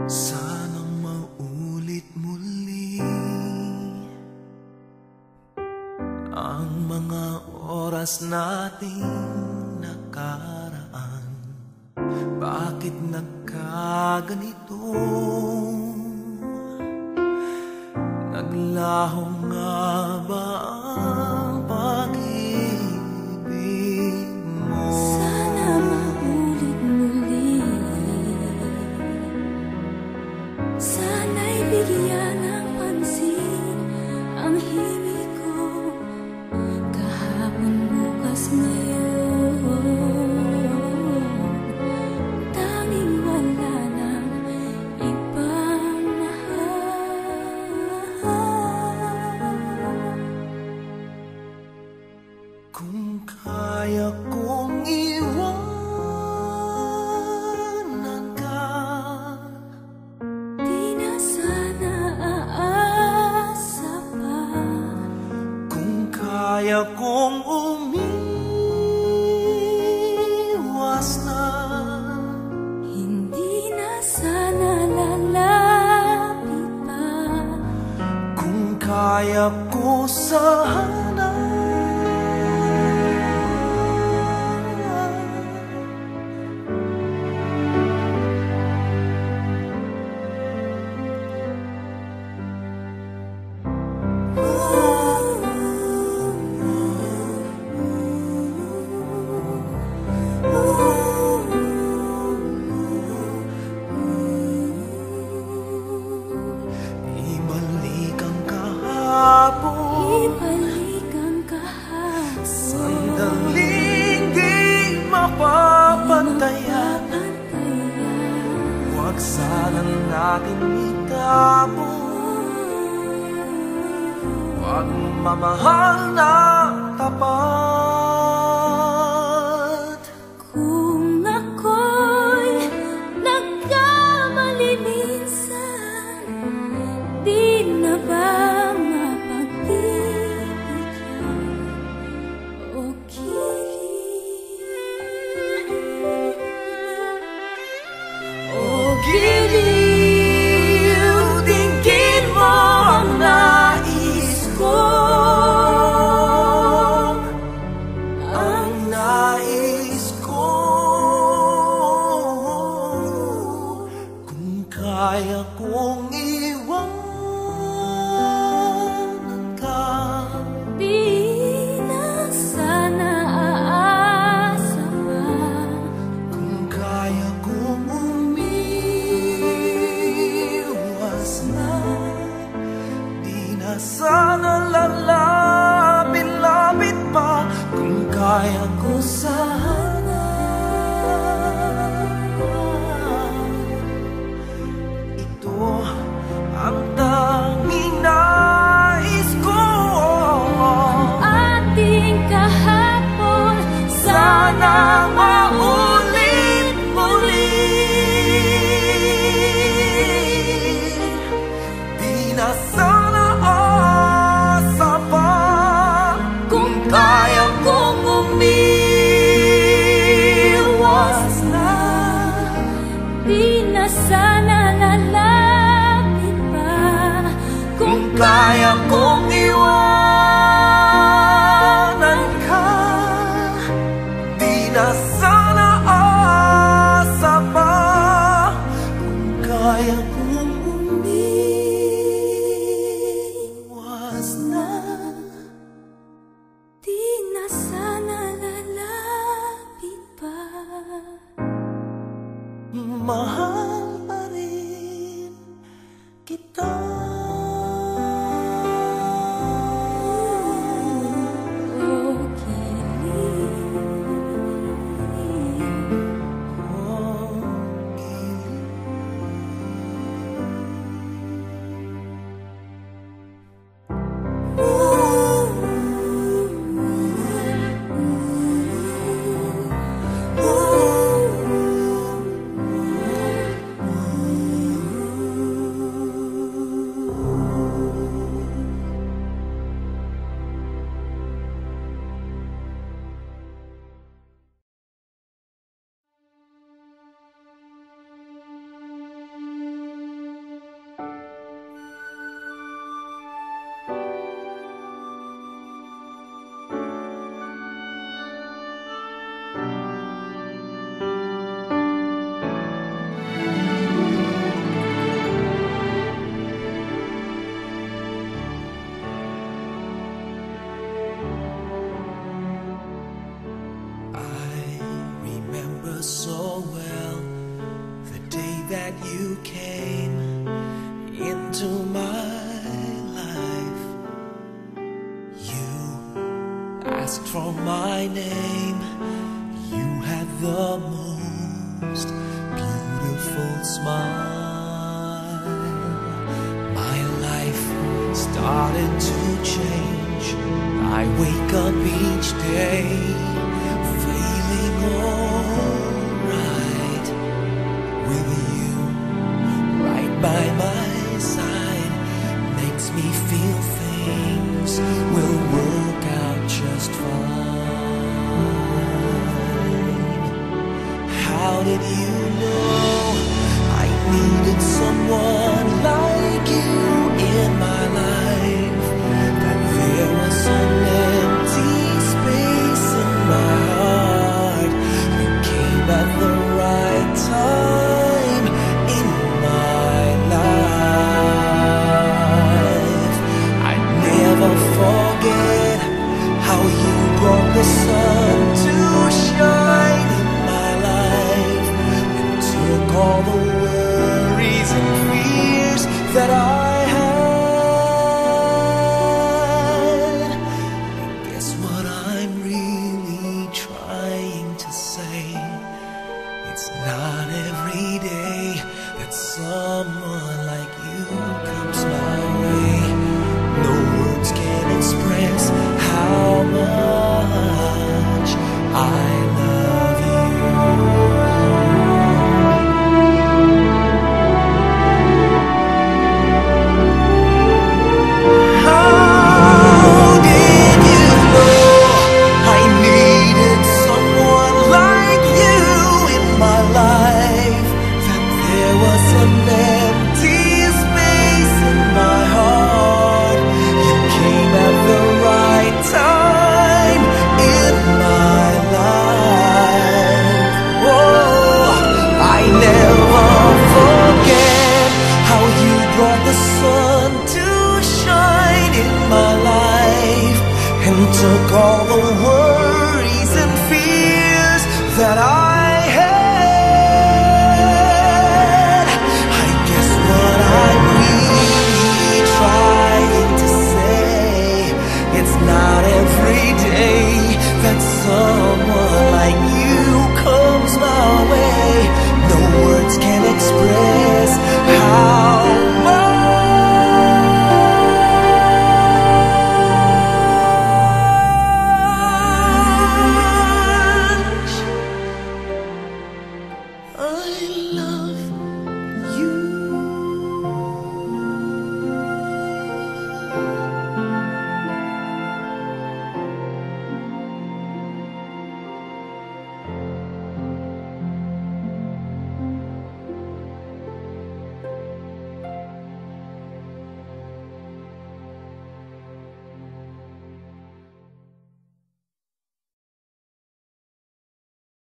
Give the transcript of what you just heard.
Sana maulit muli ang mga oras nating nakaraan. Bakit nagkaganito? Naglaho nga ba ang pag-ibig mo? Sana maulit muli. Sana'y bigyan ng pansin ang himig ko. Kahapon, bukas, ngayon, tanging wala nang ibang mahal. Kung kaya kong iwanan ka, Di na sana aasa pa. kung kaya kong umiwas na, Hindi na sana lalapit pa. kung kaya ko sana ibalik ang kahapon. Ibalik ang kahapon. Sandaling di mapapantayan. Huwag sana natin itapon pagmamahal na tapat. Kung ako'y nagkamali minsan, di na ba mapagbibigyan o giliw, dinggin mo ang nais ko. Ang nais ko, kung kaya kong iwanan ka, Di na sana aasa pa. kung kaya kong umiwas na, di na sana lalapit-lapit pa, kung kaya ko sana. Ito ang tanging nais ko. Ating kahapon, Sana maulit muli. Di na sana asa pa, kung kaya kong umiwas you came into my life. You asked for my name. You had the most beautiful smile. My life started to change. I wake up each day feeling alright with you right by my side. Makes me feel things will work out just fine. How did you know I needed someone like you in my life? That there was some empty space in my heart. You came at the right time in my life. I never forget how you brought the sun to shine in my life and took all the worries and fears that I had. And guess what I'm really trying to say? It's not every day that someone like you comes my way. No words can express how much I love you. Took all the worries and fears that I had. I guess what I'm really trying to say, it's not every day that someone